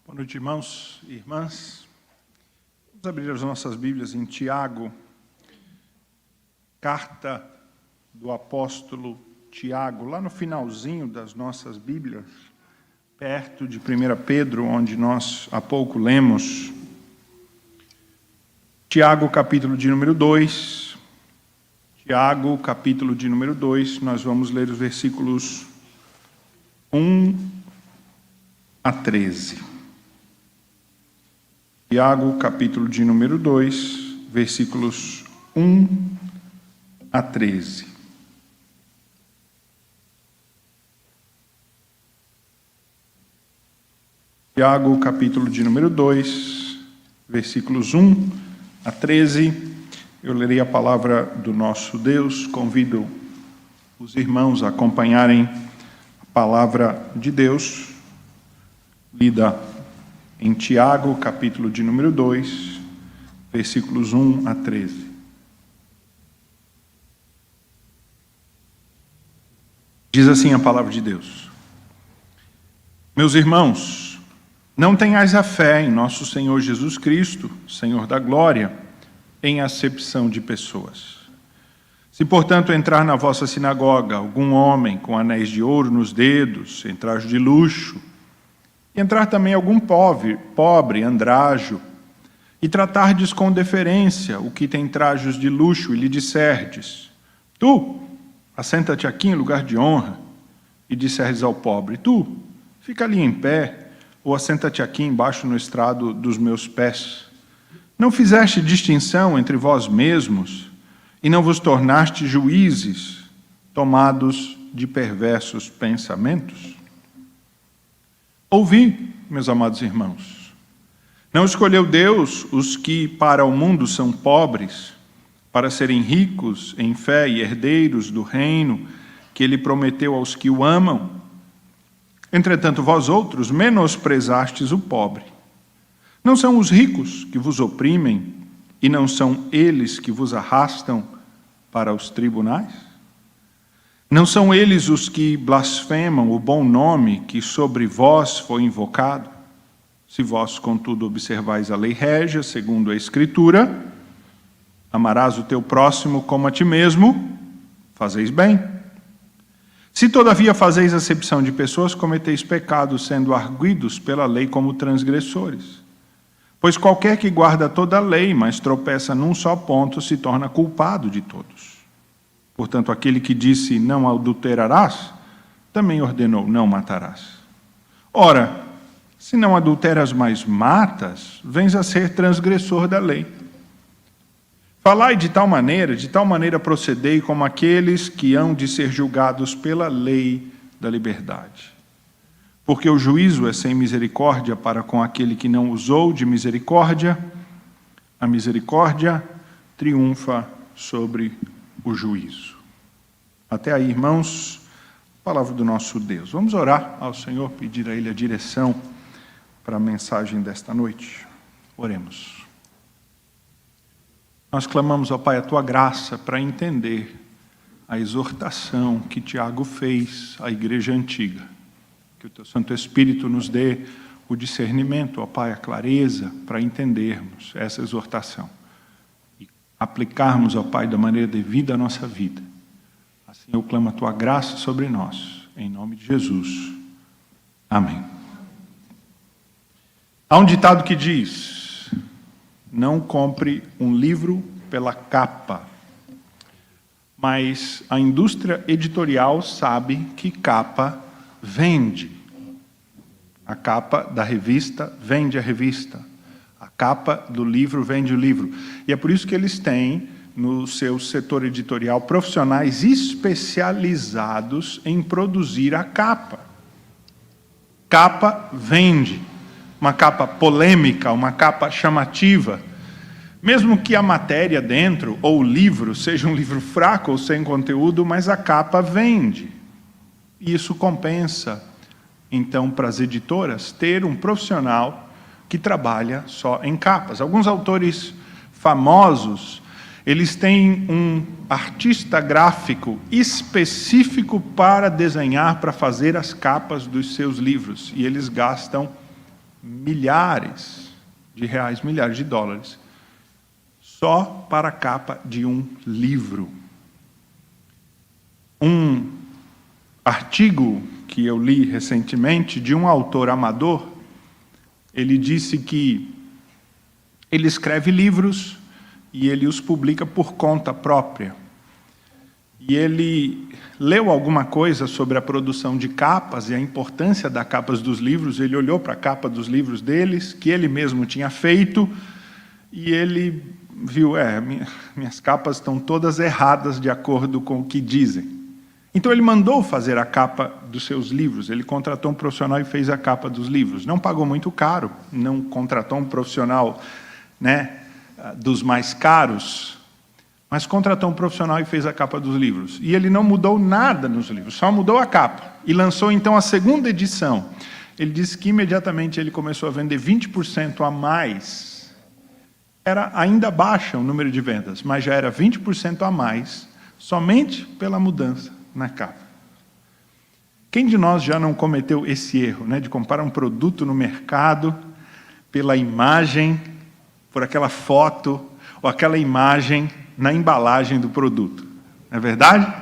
Boa noite, irmãos e irmãs. Vamos abrir as nossas Bíblias em Tiago, carta do apóstolo Tiago, lá no finalzinho das nossas Bíblias, perto de 1 Pedro, onde nós há pouco lemos. Tiago, capítulo de número 2. Tiago, capítulo de número 2, nós vamos ler os versículos 1 a 13. Tiago, capítulo de número 2, versículos 1 a 13. Tiago, capítulo de número 2, versículos 1 a 13. Eu lerei a palavra do nosso Deus. Convido os irmãos a acompanharem a palavra de Deus, lida em Tiago, capítulo de número 2, versículos 1 a 13. Diz assim a palavra de Deus: Meus irmãos, não tenhais a fé em nosso Senhor Jesus Cristo, Senhor da glória, em acepção de pessoas. Se, portanto, entrar na vossa sinagoga algum homem com anéis de ouro nos dedos, em traje de luxo, e entrar também algum pobre, andrajo, e tratardes com deferência o que tem trajos de luxo, e lhe disserdes: Tu, assenta-te aqui em lugar de honra, e disserdes ao pobre: Tu, fica ali em pé, ou assenta-te aqui embaixo no estrado dos meus pés. Não fizeste distinção entre vós mesmos, e não vos tornaste juízes, tomados de perversos pensamentos? Ouvi, meus amados irmãos, não escolheu Deus os que para o mundo são pobres, para serem ricos em fé e herdeiros do reino que Ele prometeu aos que o amam? Entretanto, vós outros menosprezastes o pobre. Não são os ricos que vos oprimem, e não são eles que vos arrastam para os tribunais? Não são eles os que blasfemam o bom nome que sobre vós foi invocado? Se vós, contudo, observais a lei régia, segundo a Escritura, amarás o teu próximo como a ti mesmo, fazeis bem. Se, todavia, fazeis acepção de pessoas, cometeis pecado, sendo arguidos pela lei como transgressores. Pois qualquer que guarda toda a lei, mas tropeça num só ponto, se torna culpado de todos. Portanto, aquele que disse não adulterarás, também ordenou não matarás. Ora, se não adulteras, mas matas, vens a ser transgressor da lei. Falai de tal maneira procedei como aqueles que hão de ser julgados pela lei da liberdade. Porque o juízo é sem misericórdia para com aquele que não usou de misericórdia, a misericórdia triunfa sobre o juízo. Até aí, irmãos, a palavra do nosso Deus. Vamos orar ao Senhor, pedir a Ele a direção para a mensagem desta noite. Oremos. Nós clamamos, ó Pai, a Tua graça para entender a exortação que Tiago fez à igreja antiga. Que o Teu Santo Espírito nos dê o discernimento, ó Pai, a clareza para entendermos essa exortação e aplicarmos, ó Pai, da maneira devida à nossa vida. Assim eu clamo a Tua graça sobre nós, em nome de Jesus. Amém. Há um ditado que diz: não compre um livro pela capa, mas a indústria editorial sabe que capa vende. A capa da revista vende a revista. A capa do livro vende o livro. E é por isso que eles têm, no seu setor editorial, profissionais especializados em produzir a capa. Capa vende. Uma capa polêmica, uma capa chamativa. Mesmo que a matéria dentro, ou o livro, seja um livro fraco ou sem conteúdo, mas a capa vende. E isso compensa, então, para as editoras, ter um profissional que trabalha só em capas. Alguns autores famosos, eles têm um artista gráfico específico para desenhar, para fazer as capas dos seus livros. E eles gastam milhares de reais, milhares de dólares, só para a capa de um livro. Um artigo que eu li recentemente de um autor amador, ele disse que ele escreve livros e ele os publica por conta própria. E ele leu alguma coisa sobre a produção de capas e a importância das capas dos livros. Ele olhou para a capa dos livros deles, que ele mesmo tinha feito, e ele viu, minhas capas estão todas erradas de acordo com o que dizem. Então ele mandou fazer a capa dos seus livros. Ele contratou um profissional e fez a capa dos livros. Não pagou muito caro, não contratou um profissional, dos mais caros, mas contratou um profissional e fez a capa dos livros. E ele não mudou nada nos livros, só mudou a capa. E lançou, então, a segunda edição. Ele disse que, imediatamente, ele começou a vender 20% a mais. Era ainda baixa o número de vendas, mas já era 20% a mais, somente pela mudança na capa. Quem de nós já não cometeu esse erro, de comprar um produto no mercado pela imagem, por aquela foto, ou aquela imagem na embalagem do produto? Não é verdade?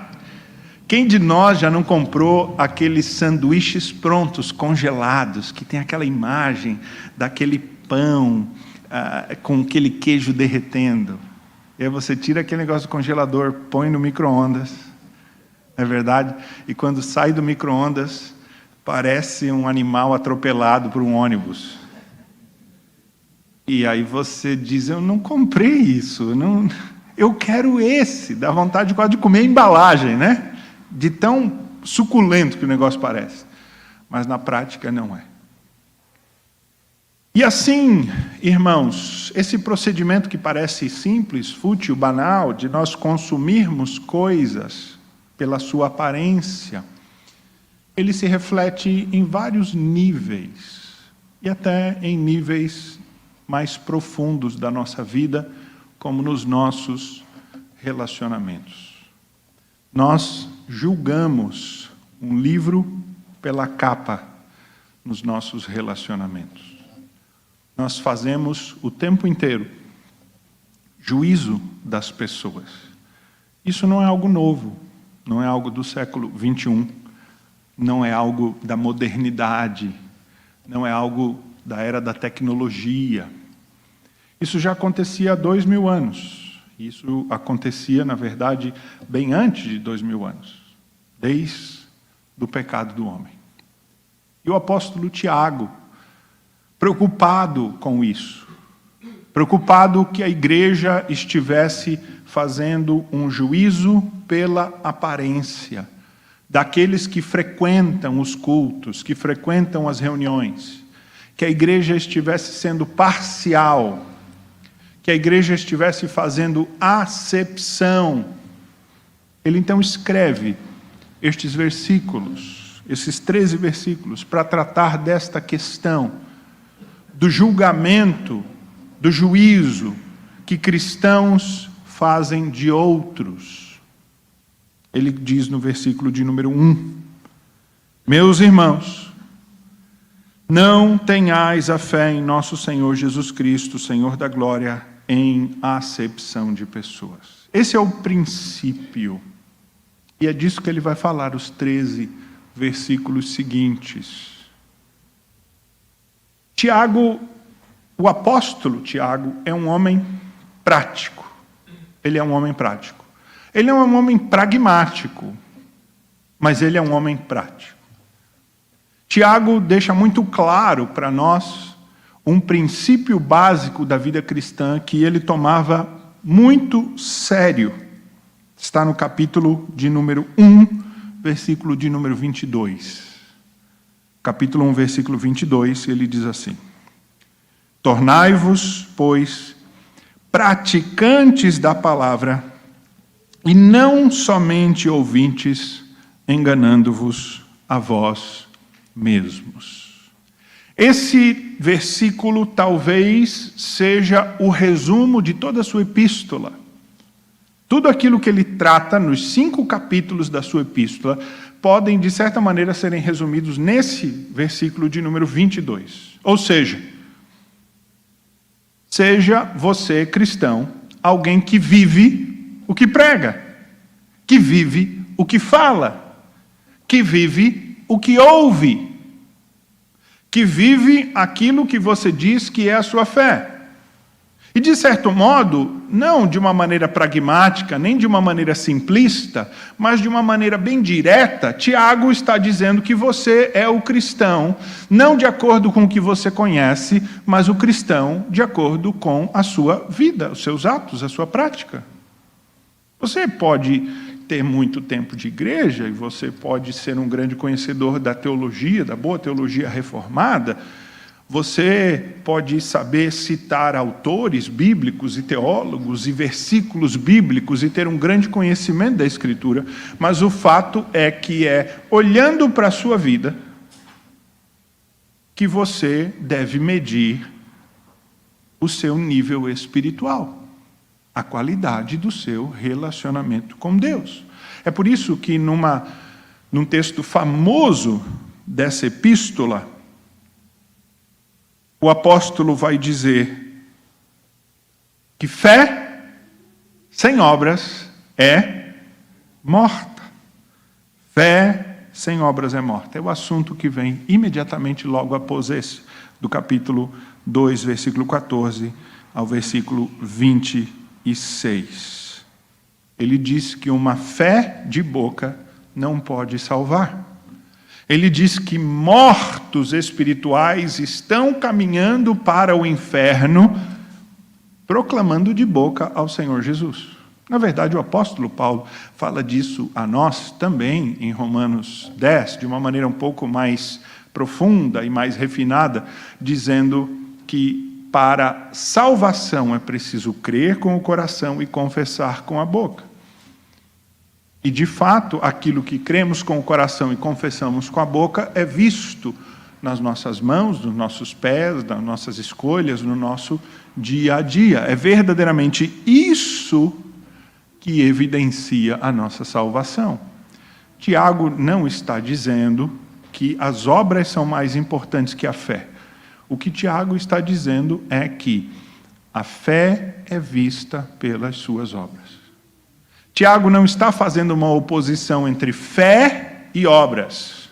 Quem de nós já não comprou aqueles sanduíches prontos, congelados, que tem aquela imagem daquele pão com aquele queijo derretendo? E aí você tira aquele negócio do congelador, põe no micro-ondas, não é verdade? E quando sai do micro-ondas, parece um animal atropelado por um ônibus. E aí você diz, eu não comprei isso, eu quero esse. Dá vontade quase de comer a embalagem, de tão suculento que o negócio parece. Mas na prática não é. E assim, irmãos, esse procedimento que parece simples, fútil, banal, de nós consumirmos coisas pela sua aparência, ele se reflete em vários níveis, e até em níveis mais profundos da nossa vida, como nos nossos relacionamentos. Nós julgamos um livro pela capa nos nossos relacionamentos. Nós fazemos o tempo inteiro juízo das pessoas. Isso não é algo novo, não é algo do século XXI, não é algo da modernidade, não é algo da era da tecnologia. Isso já acontecia há 2000 anos. Isso acontecia, na verdade, bem antes de 2000 anos, desde o pecado do homem. E o apóstolo Tiago, preocupado com isso, preocupado que a igreja estivesse fazendo um juízo pela aparência daqueles que frequentam os cultos, que frequentam as reuniões, que a igreja estivesse sendo parcial, que a igreja estivesse fazendo acepção. Ele então escreve estes versículos, esses 13 versículos, para tratar desta questão do julgamento, do juízo que cristãos fazem de outros. Ele diz no versículo de número 1, meus irmãos, não tenhais a fé em nosso Senhor Jesus Cristo, Senhor da glória, em acepção de pessoas. Esse é o princípio. E é disso que ele vai falar os 13 versículos seguintes. Tiago, o apóstolo Tiago, é um homem prático. Ele é um homem prático. Ele não é um homem pragmático, mas ele é um homem prático. Tiago deixa muito claro para nós um princípio básico da vida cristã que ele tomava muito sério. Está no capítulo de número 1, versículo de número 22. Capítulo 1, versículo 22, ele diz assim: tornai-vos, pois, praticantes da palavra, e não somente ouvintes, enganando-vos a vós mesmos. Esse versículo talvez seja o resumo de toda a sua epístola. Tudo aquilo que ele trata nos 5 capítulos da sua epístola podem, de certa maneira, serem resumidos nesse versículo de número 22. Ou seja você, cristão, alguém que vive o que prega, que vive o que fala, que vive o que ouve, que vive aquilo que você diz que é a sua fé. E, de certo modo, não de uma maneira pragmática, nem de uma maneira simplista, mas de uma maneira bem direta, Tiago está dizendo que você é o cristão, não de acordo com o que você conhece, mas o cristão de acordo com a sua vida, os seus atos, a sua prática. Você pode ter muito tempo de igreja, e você pode ser um grande conhecedor da teologia, da boa teologia reformada. Você pode saber citar autores bíblicos e teólogos e versículos bíblicos e ter um grande conhecimento da Escritura, mas o fato é que olhando para a sua vida, que você deve medir o seu nível espiritual, a qualidade do seu relacionamento com Deus. É por isso que num texto famoso dessa epístola, o apóstolo vai dizer que fé sem obras é morta. Fé sem obras é morta. É o assunto que vem imediatamente logo após esse, do capítulo 2, versículo 14 ao versículo 26. Ele diz que uma fé de boca não pode salvar. Ele diz que mortos espirituais estão caminhando para o inferno, proclamando de boca ao Senhor Jesus. Na verdade, o apóstolo Paulo fala disso a nós também em Romanos 10, de uma maneira um pouco mais profunda e mais refinada, dizendo que para salvação é preciso crer com o coração e confessar com a boca. E, de fato, aquilo que cremos com o coração e confessamos com a boca é visto nas nossas mãos, nos nossos pés, nas nossas escolhas, no nosso dia a dia. É verdadeiramente isso que evidencia a nossa salvação. Tiago não está dizendo que as obras são mais importantes que a fé. O que Tiago está dizendo é que a fé é vista pelas suas obras. Tiago não está fazendo uma oposição entre fé e obras.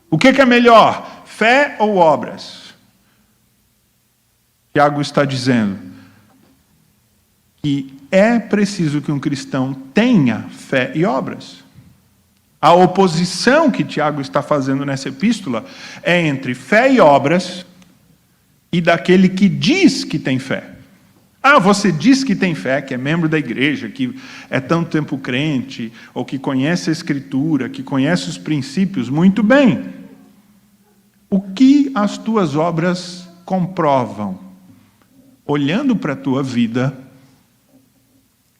O que é melhor, fé ou obras? Tiago está dizendo que é preciso que um cristão tenha fé e obras. A oposição que Tiago está fazendo nessa epístola é entre fé e obras e daquele que diz que tem fé. Você diz que tem fé, que é membro da igreja, que é tanto tempo crente, ou que conhece a Escritura, que conhece os princípios, muito bem. O que as tuas obras comprovam? Olhando para a tua vida,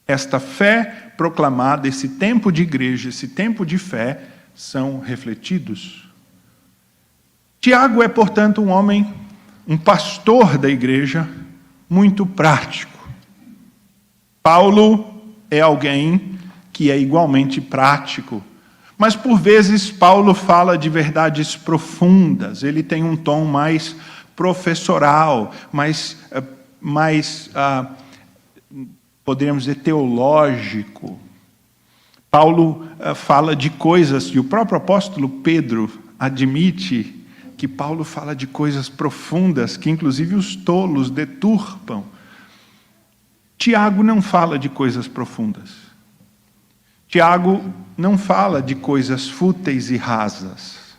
esta fé proclamada, esse tempo de igreja, esse tempo de fé, são refletidos. Tiago é, portanto, um homem, um pastor da igreja, muito prático. Paulo é alguém que é igualmente prático, mas por vezes Paulo fala de verdades profundas, ele tem um tom mais professoral, mais poderíamos dizer, teológico. Paulo fala de coisas, e o próprio apóstolo Pedro admite que Paulo fala de coisas profundas, que inclusive os tolos deturpam. Tiago não fala de coisas profundas. Tiago não fala de coisas fúteis e rasas.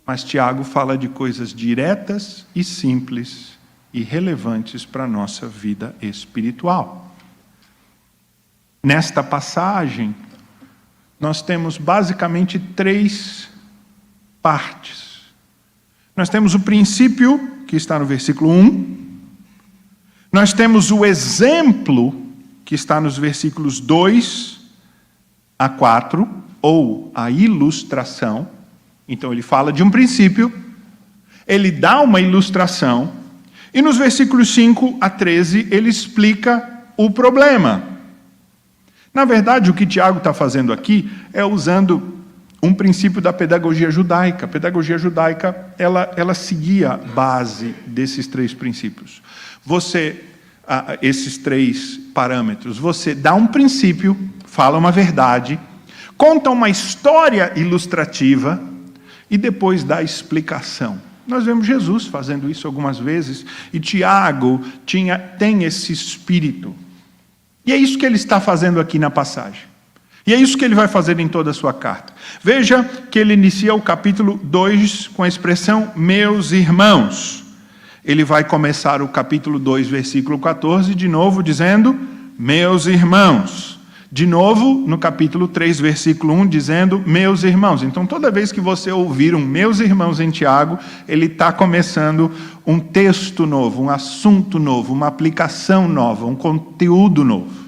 Mas Tiago fala de coisas diretas e simples e relevantes para a nossa vida espiritual. Nesta passagem, nós temos basicamente 3 partes. Nós temos o princípio, que está no versículo 1. Nós temos o exemplo, que está nos versículos 2 a 4, ou a ilustração. Então ele fala de um princípio, ele dá uma ilustração, e nos versículos 5 a 13 ele explica o problema. Na verdade, o que Tiago está fazendo aqui é usando um princípio da pedagogia judaica. A pedagogia judaica, ela seguia a base desses 3 princípios. Esses 3 parâmetros. Você dá um princípio, fala uma verdade, conta uma história ilustrativa e depois dá explicação. Nós vemos Jesus fazendo isso algumas vezes, e Tiago tem esse espírito. E é isso que ele está fazendo aqui na passagem. E é isso que ele vai fazer em toda a sua carta. Veja que ele inicia o capítulo 2 com a expressão meus irmãos. Ele vai começar o capítulo 2, versículo 14, de novo dizendo meus irmãos. De novo, no capítulo 3, versículo 1, dizendo meus irmãos. Então, toda vez que você ouvir um meus irmãos em Tiago, ele está começando um texto novo, um assunto novo, uma aplicação nova, um conteúdo novo.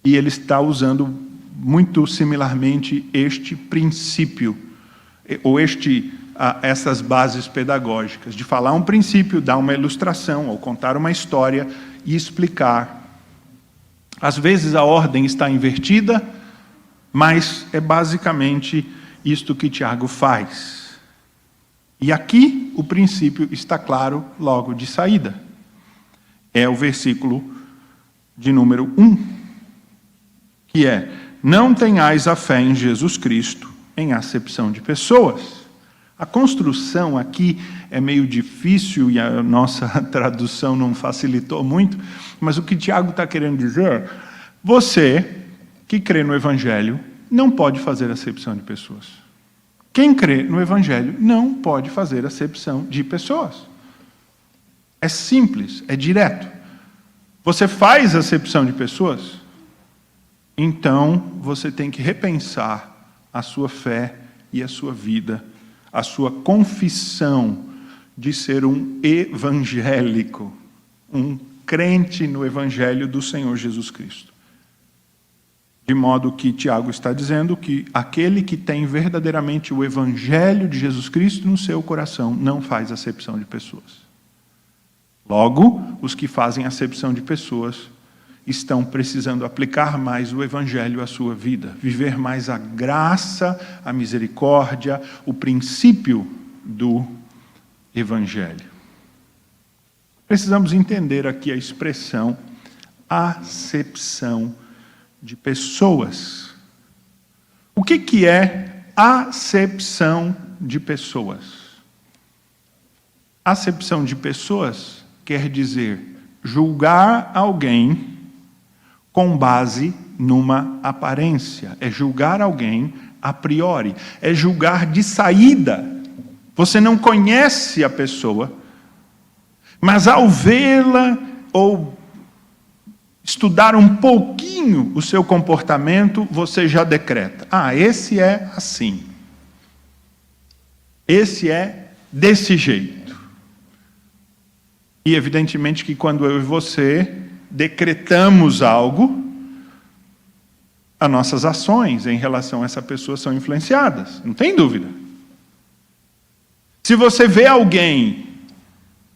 E ele está usando muito similarmente este princípio, ou essas bases pedagógicas, de falar um princípio, dar uma ilustração, ou contar uma história e explicar. Às vezes a ordem está invertida, mas é basicamente isto que Tiago faz. E aqui o princípio está claro logo de saída. É o versículo de número 1, que é: não tenhais a fé em Jesus Cristo em acepção de pessoas. A construção aqui é meio difícil e a nossa tradução não facilitou muito, mas o que Tiago está querendo dizer é: você que crê no Evangelho não pode fazer acepção de pessoas. Quem crê no Evangelho não pode fazer acepção de pessoas. É simples, é direto. Você faz acepção de pessoas, então você tem que repensar a sua fé e a sua vida, a sua confissão de ser um evangélico, um crente no Evangelho do Senhor Jesus Cristo. De modo que Tiago está dizendo que aquele que tem verdadeiramente o Evangelho de Jesus Cristo no seu coração não faz acepção de pessoas. Logo, os que fazem acepção de pessoas estão precisando aplicar mais o Evangelho à sua vida, viver mais a graça, a misericórdia, o princípio do Evangelho. Precisamos entender aqui a expressão acepção de pessoas. O que é acepção de pessoas? Acepção de pessoas quer dizer julgar alguém com base numa aparência. É julgar alguém a priori. É julgar de saída. Você não conhece a pessoa, mas ao vê-la ou estudar um pouquinho o seu comportamento, você já decreta: ah, esse é assim. Esse é desse jeito. E evidentemente que quando eu e você decretamos algo, as nossas ações em relação a essa pessoa são influenciadas, não tem dúvida. Se você vê alguém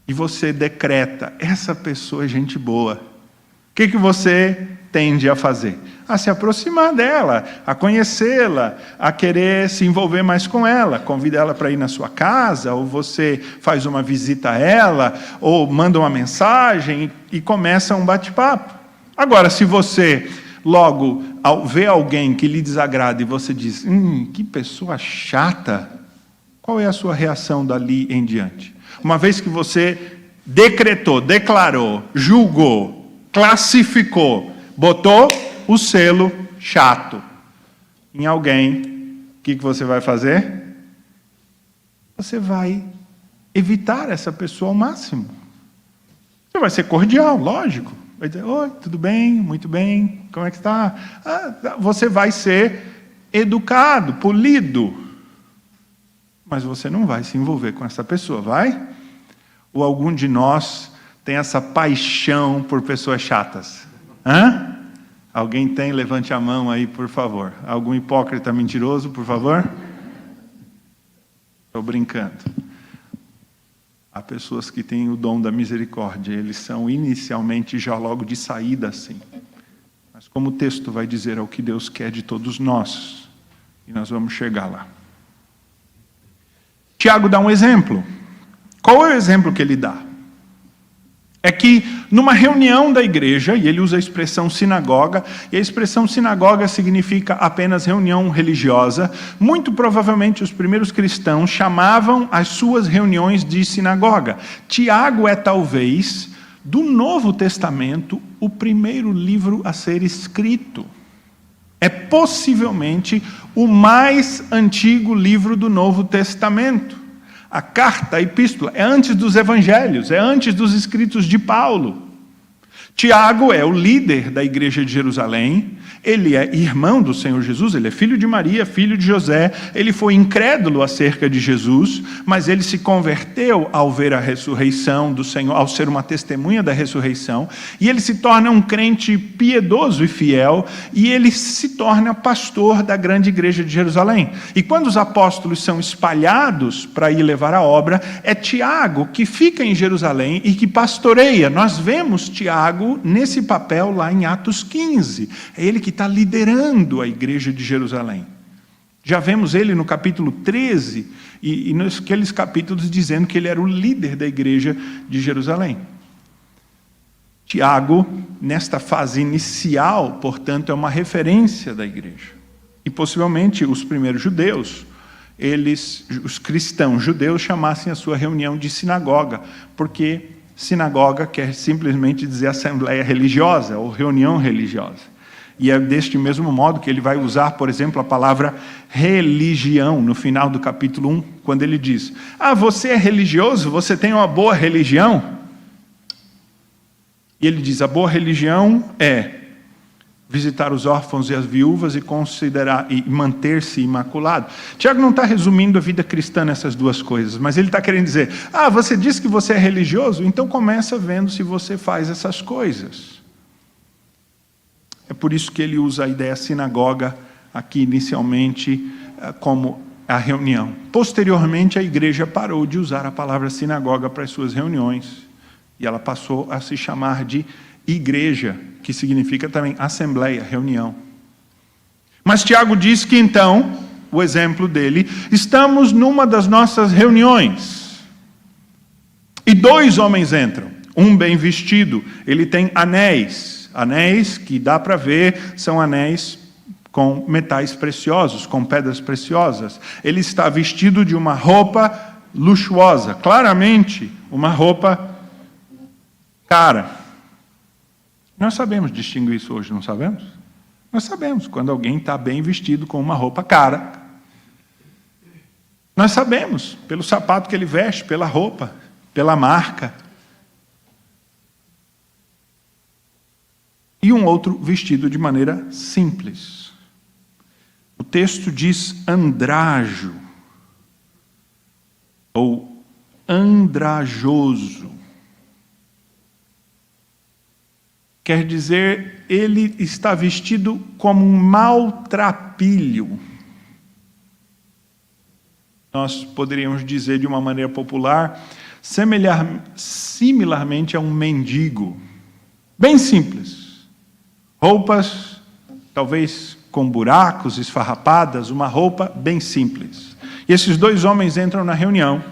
e você decreta: essa pessoa é gente boa, o que você tende a fazer? A se aproximar dela, a conhecê-la, a querer se envolver mais com ela, convida ela para ir na sua casa, ou você faz uma visita a ela, ou manda uma mensagem e começa um bate-papo. Agora, se você logo ao ver alguém que lhe desagrada e você diz: que pessoa chata, qual é a sua reação dali em diante? Uma vez que você decretou, declarou, julgou, classificou, botou o selo chato em alguém, o que você vai fazer? Você vai evitar essa pessoa ao máximo. Você vai ser cordial, lógico. Vai dizer: oi, tudo bem, muito bem, como é que está? Você vai ser educado, polido. Mas você não vai se envolver com essa pessoa, vai? Ou algum de nós tem essa paixão por pessoas chatas? Alguém tem? Levante a mão aí, por favor. Algum hipócrita mentiroso, por favor? Estou brincando. Há pessoas que têm o dom da misericórdia. Eles são inicialmente, já logo de saída, assim. Mas como o texto vai dizer, é o que Deus quer de todos nós. E nós vamos chegar lá. Tiago dá um exemplo. Qual é o exemplo que ele dá? É que numa reunião da igreja, e ele usa a expressão sinagoga, e a expressão sinagoga significa apenas reunião religiosa, muito provavelmente os primeiros cristãos chamavam as suas reuniões de sinagoga. Tiago é talvez, do Novo Testamento, o primeiro livro a ser escrito. É possivelmente o mais antigo livro do Novo Testamento. A carta, a epístola, é antes dos evangelhos, é antes dos escritos de Paulo. Tiago é o líder da igreja de Jerusalém, ele é irmão do Senhor Jesus, ele é filho de Maria, filho de José, ele foi incrédulo acerca de Jesus, mas ele se converteu ao ver a ressurreição do Senhor, ao ser uma testemunha da ressurreição, e ele se torna um crente piedoso e fiel, e ele se torna pastor da grande igreja de Jerusalém. E quando os apóstolos são espalhados para ir levar a obra, é Tiago que fica em Jerusalém e que pastoreia. Nós vemos Tiago nesse papel lá em Atos 15. É ele que está liderando a igreja de Jerusalém. Já vemos ele no capítulo 13 e naqueles capítulos dizendo que ele era o líder da igreja de Jerusalém. Tiago, nesta fase inicial, portanto, é uma referência da igreja. E possivelmente os primeiros judeus, os cristãos judeus, chamassem a sua reunião de sinagoga, porque sinagoga quer simplesmente dizer assembleia religiosa ou reunião religiosa. E é deste mesmo modo que ele vai usar, por exemplo, a palavra religião no final do capítulo 1, quando ele diz: você é religioso? Você tem uma boa religião? E ele diz: a boa religião é visitar os órfãos e as viúvas e considerar e manter-se imaculado. Tiago não está resumindo a vida cristã nessas duas coisas, mas ele está querendo dizer: você diz que você é religioso? Então começa vendo se você faz essas coisas. É por isso que ele usa a ideia sinagoga aqui inicialmente como a reunião. Posteriormente a igreja parou de usar a palavra sinagoga para as suas reuniões e ela passou a se chamar de igreja, que significa também assembleia, reunião. Mas Tiago diz que então, o exemplo dele, estamos numa das nossas reuniões e dois homens entram, um bem vestido, ele tem anéis que dá para ver, são anéis com metais preciosos, com pedras preciosas. Ele está vestido de uma roupa luxuosa, claramente uma roupa cara. Nós sabemos distinguir isso hoje, não sabemos? Nós sabemos quando alguém está bem vestido com uma roupa cara. Nós sabemos pelo sapato que ele veste, pela roupa, pela marca. E um outro vestido de maneira simples. O texto diz andrajo, ou andrajoso. Quer dizer, ele está vestido como um maltrapilho. Nós poderíamos dizer de uma maneira popular, similarmente a um mendigo. Bem simples. Roupas, talvez com buracos, esfarrapadas, uma roupa bem simples. E esses dois homens entram na reunião.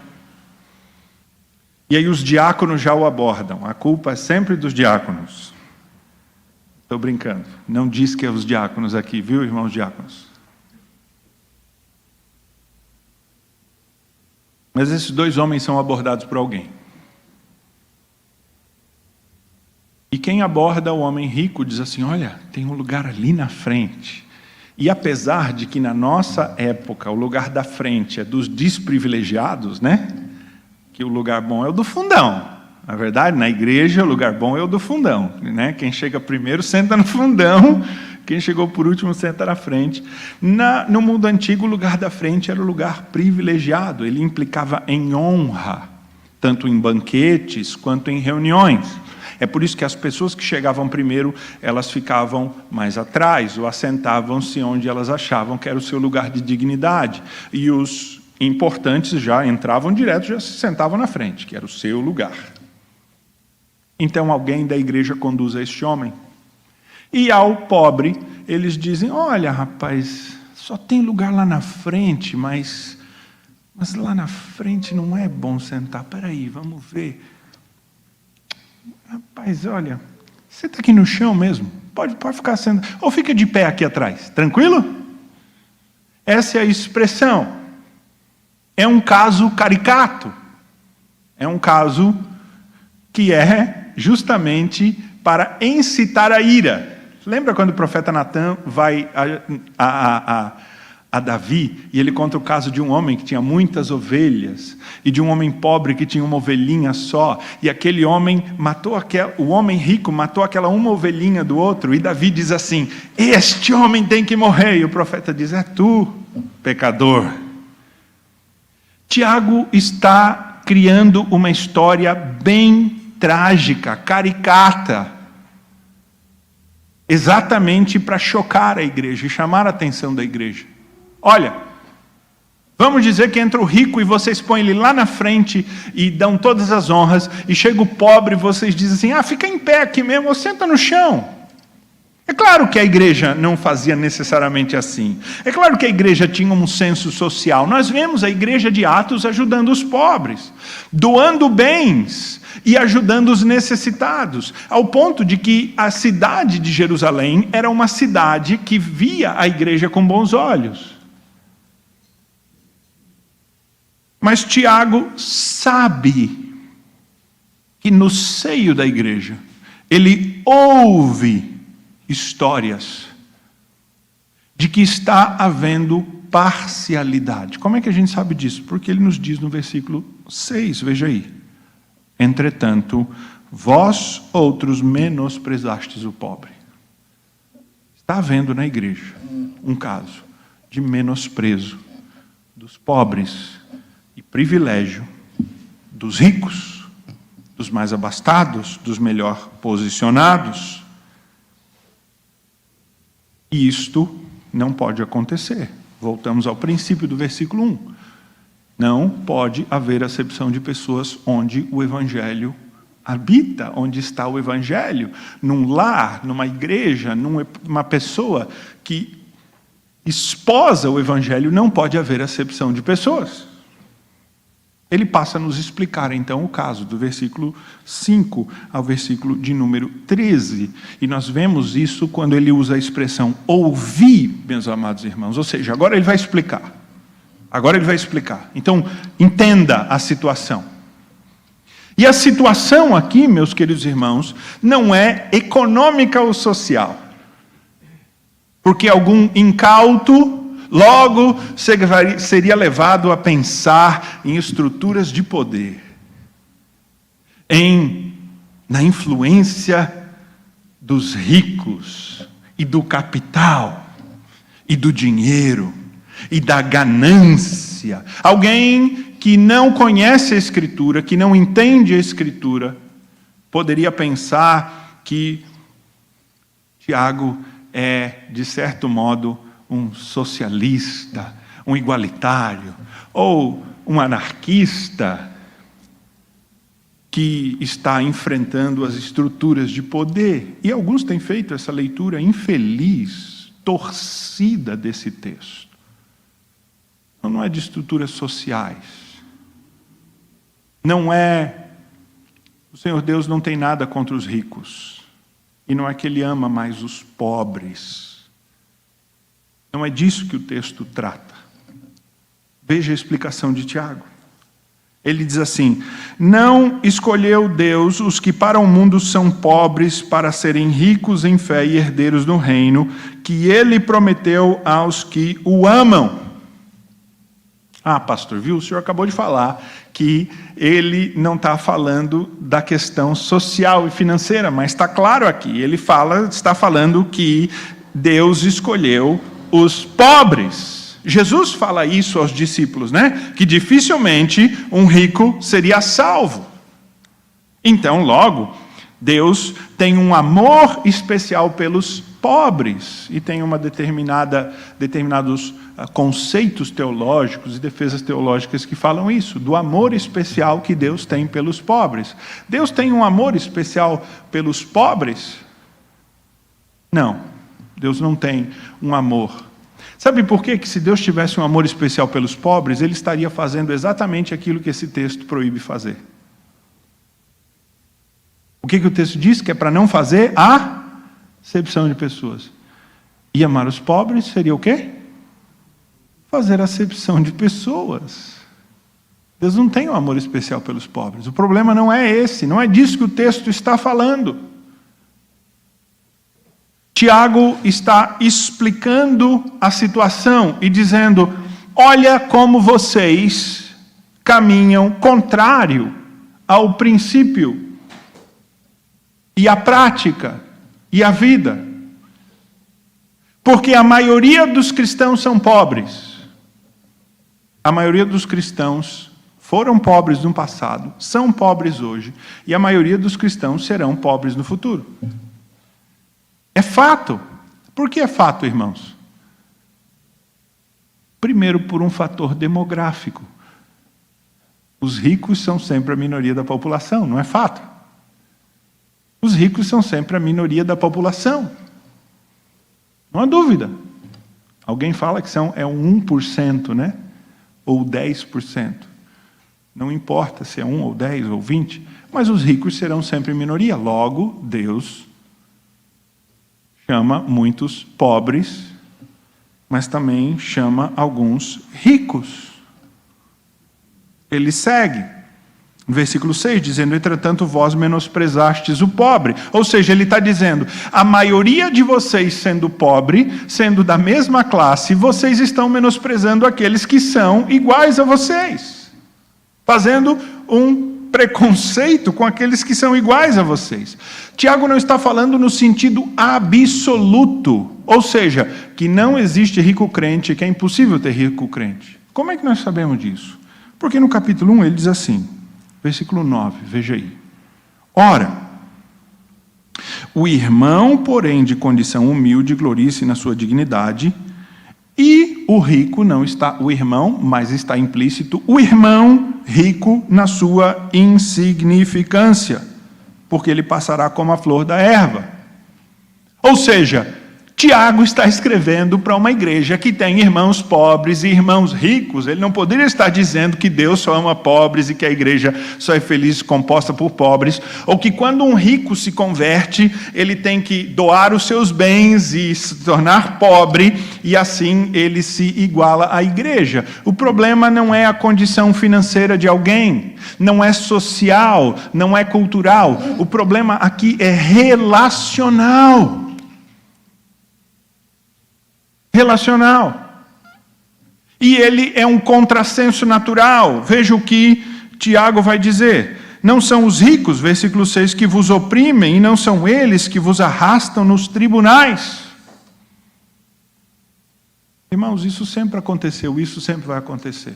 E aí os diáconos já o abordam. A culpa é sempre dos diáconos. Estou brincando. Não diz que é os diáconos aqui, viu, irmãos diáconos? Mas esses dois homens são abordados por alguém. E quem aborda o homem rico diz assim: olha, tem um lugar ali na frente. E apesar de que na nossa época o lugar da frente é dos desprivilegiados, né? Que o lugar bom é o do fundão. Na verdade, na igreja o lugar bom é o do fundão, né? Quem chega primeiro senta no fundão, quem chegou por último senta na frente. No mundo antigo o lugar da frente era o lugar privilegiado, ele implicava em honra, tanto em banquetes quanto em reuniões. É por isso que as pessoas que chegavam primeiro, elas ficavam mais atrás, ou assentavam-se onde elas achavam que era o seu lugar de dignidade. E os importantes já entravam direto, já se sentavam na frente, que era o seu lugar. Então alguém da igreja conduz a este homem. E ao pobre, eles dizem: olha, rapaz, só tem lugar lá na frente, mas lá na frente não é bom sentar. Peraí, vamos ver. Rapaz, olha, você está aqui no chão mesmo? Pode ficar sentado. Ou fica de pé aqui atrás. Tranquilo? Essa é a expressão. É um caso caricato. É um caso que é justamente para incitar a ira. Lembra quando o profeta Natã vai a Davi, e ele conta o caso de um homem que tinha muitas ovelhas, e de um homem pobre que tinha uma ovelhinha só, e aquele homem o homem rico matou aquela uma ovelhinha do outro, e Davi diz assim: este homem tem que morrer, e o profeta diz: é tu, pecador. Tiago está criando uma história bem trágica, caricata, exatamente para chocar a igreja e chamar a atenção da igreja. Olha, vamos dizer que entra o rico e vocês põem ele lá na frente e dão todas as honras, e chega o pobre e vocês dizem assim: fica em pé aqui mesmo, ou senta no chão. É claro que a igreja não fazia necessariamente assim. É claro que a igreja tinha um senso social. Nós vemos a igreja de Atos ajudando os pobres, doando bens e ajudando os necessitados, ao ponto de que a cidade de Jerusalém era uma cidade que via a igreja com bons olhos. Mas Tiago sabe que no seio da igreja, ele ouve histórias de que está havendo parcialidade. Como é que a gente sabe disso? Porque ele nos diz no versículo 6, veja aí: entretanto, vós outros menosprezastes o pobre. Está havendo na igreja um caso de menosprezo dos pobres e privilégio dos ricos, dos mais abastados, dos melhor posicionados. E isto não pode acontecer. Voltamos ao princípio do versículo 1. Não pode haver acepção de pessoas onde o evangelho habita, onde está o evangelho, num lar, numa igreja, numa pessoa que esposa o evangelho, não pode haver acepção de pessoas. Ele passa a nos explicar, então, o caso do versículo 5 ao versículo de número 13. E nós vemos isso quando ele usa a expressão ouvi, meus amados irmãos. Ou seja, agora ele vai explicar. Agora ele vai explicar. Então, entenda a situação. E a situação aqui, meus queridos irmãos, não é econômica ou social. Porque algum incauto logo seria levado a pensar em estruturas de poder, na influência dos ricos e do capital e do dinheiro e da ganância. Alguém que não conhece a Escritura, que não entende a Escritura, poderia pensar que Tiago é, de certo modo, um socialista, um igualitário, ou um anarquista que está enfrentando as estruturas de poder. E alguns têm feito essa leitura infeliz, torcida desse texto. Não é de estruturas sociais. Não é... O Senhor Deus não tem nada contra os ricos. E não é que Ele ama mais os pobres. Não é disso que o texto trata. Veja a explicação de Tiago. Ele diz assim: não escolheu Deus os que para o mundo são pobres para serem ricos em fé e herdeiros do reino que Ele prometeu aos que o amam. Ah, pastor, viu? O senhor acabou de falar que ele não está falando da questão social e financeira, mas está claro aqui. Ele está falando que Deus escolheu os pobres. Jesus fala isso aos discípulos, né? Que dificilmente um rico seria salvo. Então, logo, Deus tem um amor especial pelos pobres e tem determinados conceitos teológicos e defesas teológicas que falam isso, do amor especial que Deus tem pelos pobres. Deus tem um amor especial pelos pobres? Não. Deus não tem um amor. Sabe por quê? Que se Deus tivesse um amor especial pelos pobres, Ele estaria fazendo exatamente aquilo que esse texto proíbe fazer. O que o texto diz? Que é para não fazer acepção de pessoas. E amar os pobres seria o quê? Fazer acepção de pessoas. Deus não tem um amor especial pelos pobres. O problema não é esse, não é disso que o texto está falando. Tiago está explicando a situação e dizendo: olha como vocês caminham contrário ao princípio e à prática e à vida. Porque a maioria dos cristãos são pobres. A maioria dos cristãos foram pobres no passado, são pobres hoje, e a maioria dos cristãos serão pobres no futuro. É fato. Por que é fato, irmãos? Primeiro, por um fator demográfico. Os ricos são sempre a minoria da população, não é fato? Os ricos são sempre a minoria da população. Não há dúvida. Alguém fala que é um 1%, né? Ou 10%. Não importa se é 1 ou 10 ou 20, mas os ricos serão sempre minoria. Logo, Deus chama muitos pobres, mas também chama alguns ricos. Ele segue, no versículo 6, dizendo: entretanto vós menosprezastes o pobre. Ou seja, ele está dizendo, a maioria de vocês sendo pobre, sendo da mesma classe, vocês estão menosprezando aqueles que são iguais a vocês. Fazendo um preconceito com aqueles que são iguais a vocês. Tiago não está falando no sentido absoluto, ou seja, que não existe rico crente, que é impossível ter rico crente. Como é que nós sabemos disso? Porque no capítulo 1 ele diz assim, versículo 9, veja aí. Ora, o irmão, porém, de condição humilde, glorie-se na sua dignidade, e o rico não está, o irmão, mas está implícito, o irmão rico na sua insignificância, porque ele passará como a flor da erva. Ou seja, Tiago está escrevendo para uma igreja que tem irmãos pobres e irmãos ricos. Ele não poderia estar dizendo que Deus só ama pobres e que a igreja só é feliz composta por pobres, ou que quando um rico se converte, ele tem que doar os seus bens e se tornar pobre, e assim ele se iguala à igreja. O problema não é a condição financeira de alguém, não é social, não é cultural. O problema aqui é relacional. Relacional. E ele é um contrassenso natural. Veja o que Tiago vai dizer. Não são os ricos, versículo 6, que vos oprimem, e não são eles que vos arrastam nos tribunais. Irmãos, isso sempre aconteceu, isso sempre vai acontecer.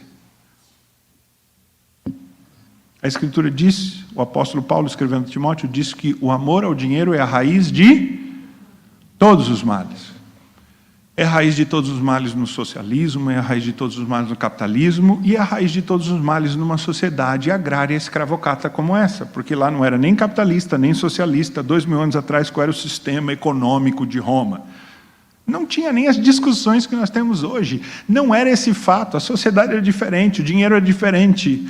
A Escritura diz, o apóstolo Paulo escrevendo a Timóteo, diz que o amor ao dinheiro é a raiz de todos os males. É a raiz de todos os males no socialismo, é a raiz de todos os males no capitalismo, e é a raiz de todos os males numa sociedade agrária escravocrata como essa, porque lá não era nem capitalista, nem socialista. 2000 anos atrás, qual era o sistema econômico de Roma? Não tinha nem as discussões que nós temos hoje. Não era esse fato, a sociedade era diferente, o dinheiro era diferente,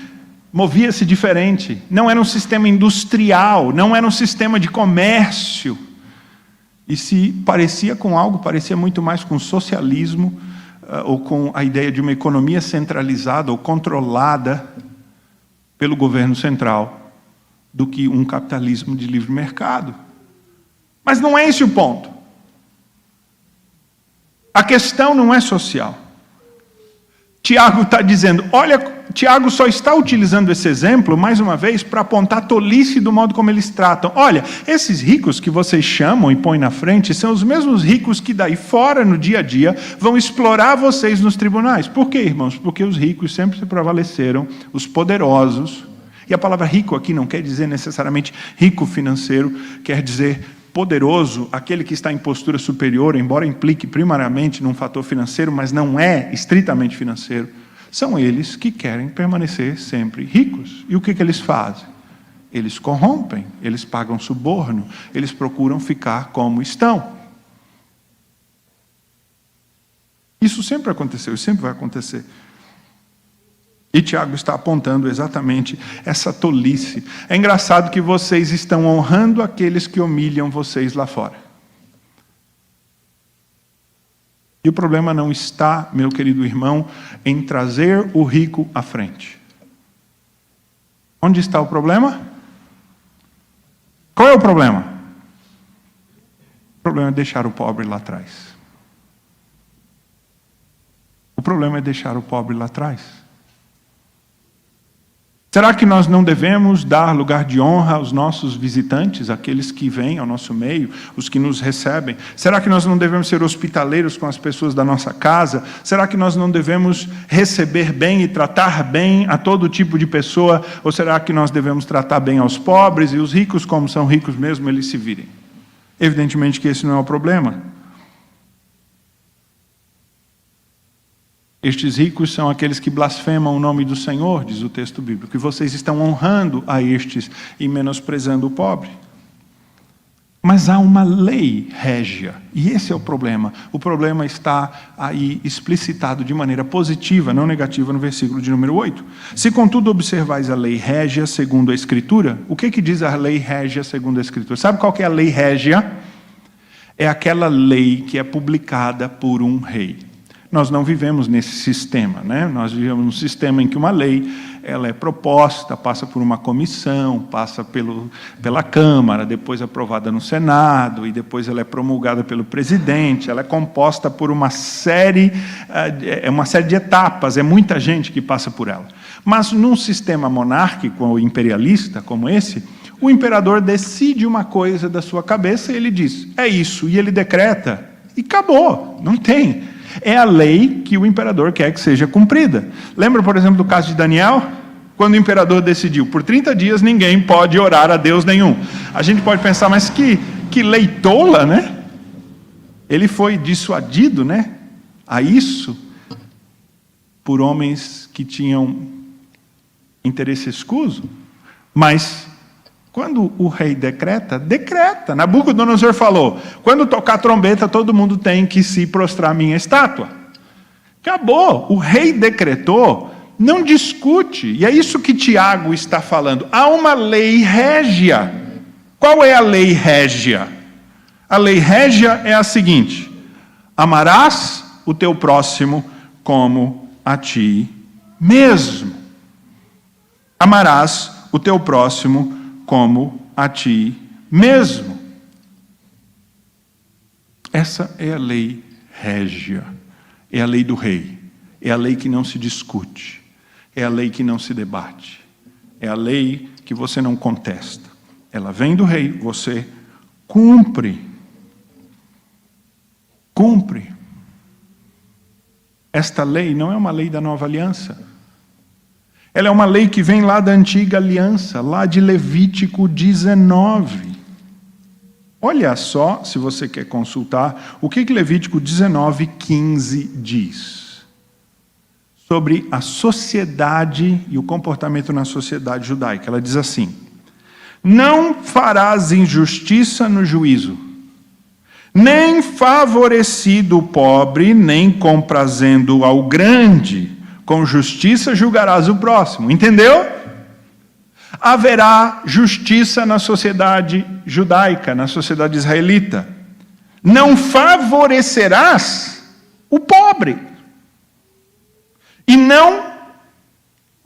movia-se diferente. Não era um sistema industrial, não era um sistema de comércio. E se parecia com algo, parecia muito mais com socialismo, ou com a ideia de uma economia centralizada ou controlada pelo governo central, do que um capitalismo de livre mercado. Mas não é esse o ponto. A questão não é social. Tiago está dizendo, olha, Tiago só está utilizando esse exemplo, mais uma vez, para apontar a tolice do modo como eles tratam. Olha, esses ricos que vocês chamam e põem na frente, são os mesmos ricos que daí fora, no dia a dia, vão explorar vocês nos tribunais. Por quê, irmãos? Porque os ricos sempre se prevaleceram, os poderosos, e a palavra rico aqui não quer dizer necessariamente rico financeiro, quer dizer poderoso, aquele que está em postura superior, embora implique primariamente num fator financeiro, mas não é estritamente financeiro, são eles que querem permanecer sempre ricos. E o que eles fazem? Eles corrompem, eles pagam suborno, eles procuram ficar como estão. Isso sempre aconteceu e sempre vai acontecer. E Tiago está apontando exatamente essa tolice. É engraçado que vocês estão honrando aqueles que humilham vocês lá fora. E o problema não está, meu querido irmão, em trazer o rico à frente. Onde está o problema? Qual é o problema? O problema é deixar o pobre lá atrás. O problema é deixar o pobre lá atrás. Será que nós não devemos dar lugar de honra aos nossos visitantes, aqueles que vêm ao nosso meio, os que nos recebem? Será que nós não devemos ser hospitaleiros com as pessoas da nossa casa? Será que nós não devemos receber bem e tratar bem a todo tipo de pessoa? Ou será que nós devemos tratar bem aos pobres e os ricos, como são ricos mesmo, eles se virem? Evidentemente que esse não é o problema. Estes ricos são aqueles que blasfemam o nome do Senhor, diz o texto bíblico, que vocês estão honrando a estes e menosprezando o pobre. Mas há uma lei régia, e esse é o problema. O problema está aí explicitado de maneira positiva, não negativa, no versículo de número 8. Se, contudo, observais a lei régia segundo a Escritura, o que diz a lei régia segundo a Escritura? Sabe qual que é a lei régia? É aquela lei que é publicada por um rei. Nós não vivemos nesse sistema, né? Nós vivemos num sistema em que uma lei ela é proposta, passa por uma comissão, passa pela Câmara, depois aprovada no Senado, e depois ela é promulgada pelo presidente. Ela é composta por uma série de etapas, é muita gente que passa por ela. Mas num sistema monárquico ou imperialista como esse, o imperador decide uma coisa da sua cabeça e ele diz, é isso, e ele decreta, e acabou, não tem. É a lei que o imperador quer que seja cumprida. Lembra, por exemplo, do caso de Daniel? Quando o imperador decidiu, por 30 dias ninguém pode orar a Deus nenhum. A gente pode pensar, mas que lei tola, né? Ele foi dissuadido, né, a isso por homens que tinham interesse escuso. Mas quando o rei decreta, Nabucodonosor falou, quando tocar trombeta, todo mundo tem que se prostrar à minha estátua. Acabou, o rei decretou, não discute. E é isso que Tiago está falando. Há uma lei régia. Qual é a lei régia? A lei régia é a seguinte, amarás o teu próximo como a ti mesmo. Amarás o teu próximo como a ti mesmo. Essa é a lei régia, é a lei do rei, é a lei que não se discute, é a lei que não se debate, é a lei que você não contesta. Ela vem do rei, você cumpre. Cumpre. Esta lei não é uma lei da nova aliança. Ela é uma lei que vem lá da antiga aliança, lá de Levítico 19. Olha só, se você quer consultar, o que Levítico 19:15 diz sobre a sociedade e o comportamento na sociedade judaica. Ela diz assim, não farás injustiça no juízo, nem favorecido o pobre, nem comprazendo ao grande, com justiça julgarás o próximo. Entendeu? Haverá justiça na sociedade judaica, na sociedade israelita. Não favorecerás o pobre. E não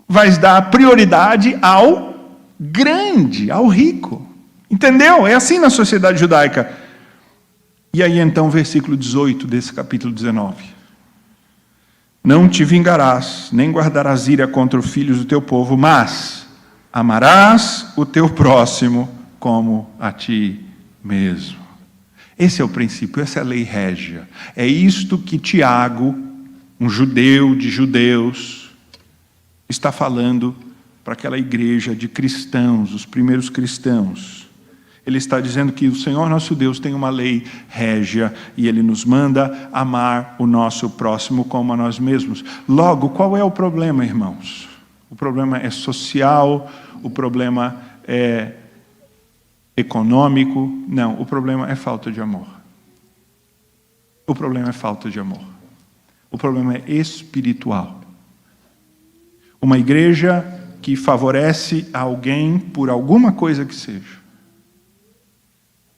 vais dar prioridade ao grande, ao rico. Entendeu? É assim na sociedade judaica. E aí então, versículo 18 desse capítulo 19. Não te vingarás, nem guardarás ira contra os filhos do teu povo, mas amarás o teu próximo como a ti mesmo. Esse é o princípio, essa é a lei régia. É isto que Tiago, um judeu de judeus, está falando para aquela igreja de cristãos, os primeiros cristãos. Ele está dizendo que o Senhor nosso Deus tem uma lei régia e Ele nos manda amar o nosso próximo como a nós mesmos. Logo, qual é o problema, irmãos? O problema é social, o problema é econômico? Não, o problema é falta de amor. O problema é falta de amor. O problema é espiritual. Uma igreja que favorece alguém por alguma coisa que seja,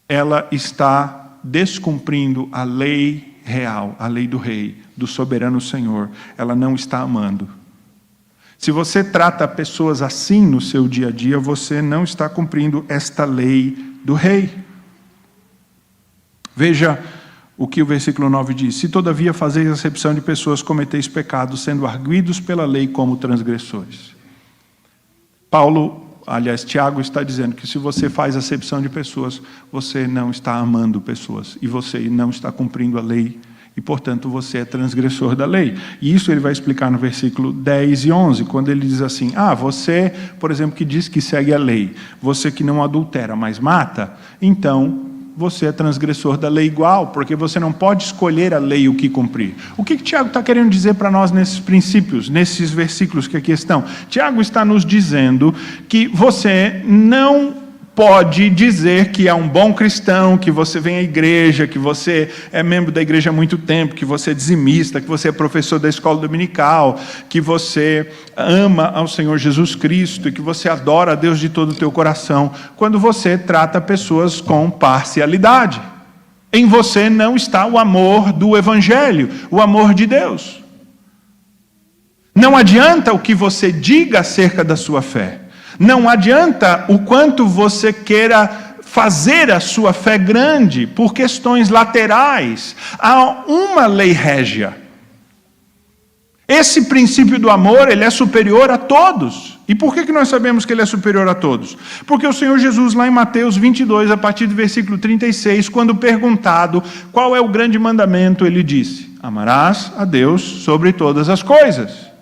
ela está descumprindo a lei real, a lei do rei, do soberano Senhor. Ela não está amando. Se você trata pessoas assim no seu dia a dia, você não está cumprindo esta lei do rei. Veja o que o versículo 9 diz: se todavia fazeis acepção de pessoas, cometeis pecados, sendo arguidos pela lei como transgressores. Tiago está dizendo que se você faz acepção de pessoas, você não está amando pessoas, e você não está cumprindo a lei, e portanto você é transgressor da lei. E isso ele vai explicar no versículo 10 e 11, quando ele diz assim: você, por exemplo, que diz que segue a lei, você que não adultera, mas mata, então você é transgressor da lei igual, porque você não pode escolher a lei o que cumprir. O que Tiago está querendo dizer para nós nesses princípios, nesses versículos que aqui estão? Tiago está nos dizendo que você não pode dizer que é um bom cristão, que você vem à igreja, que você é membro da igreja há muito tempo, que você é dizimista, que você é professor da escola dominical, que você ama ao Senhor Jesus Cristo e que você adora a Deus de todo o teu coração, quando você trata pessoas com parcialidade. Em você não está o amor do Evangelho, o amor de Deus. Não adianta o que você diga acerca da sua fé. Não adianta o quanto você queira fazer a sua fé grande por questões laterais. Há uma lei régia. Esse princípio do amor, ele é superior a todos. E por que nós sabemos que ele é superior a todos? Porque o Senhor Jesus, lá em Mateus 22, a partir do versículo 36, quando perguntado qual é o grande mandamento, ele disse: amarás a Deus sobre todas as coisas.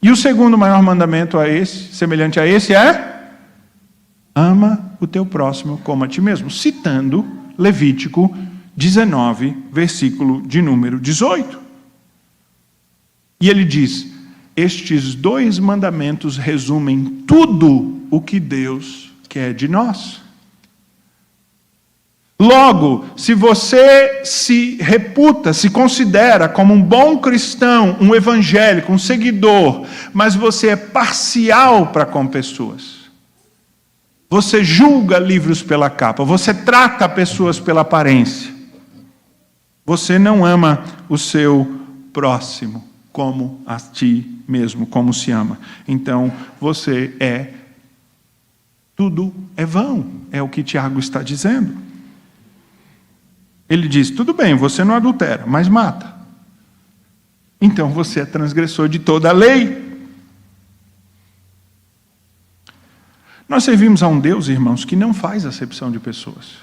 E o segundo maior mandamento semelhante a esse é: ama o teu próximo como a ti mesmo. Citando Levítico 19, versículo de número 18. E ele diz: estes dois mandamentos resumem tudo o que Deus quer de nós. Logo, se você se reputa, se considera como um bom cristão, um evangélico, um seguidor, mas você é parcial para com pessoas, você julga livros pela capa, você trata pessoas pela aparência, você não ama o seu próximo como a ti mesmo, como se ama. Então, tudo é vão, é o que Tiago está dizendo. Ele diz: tudo bem, você não adultera, mas mata. Então você é transgressor de toda a lei. Nós servimos a um Deus, irmãos, que não faz acepção de pessoas.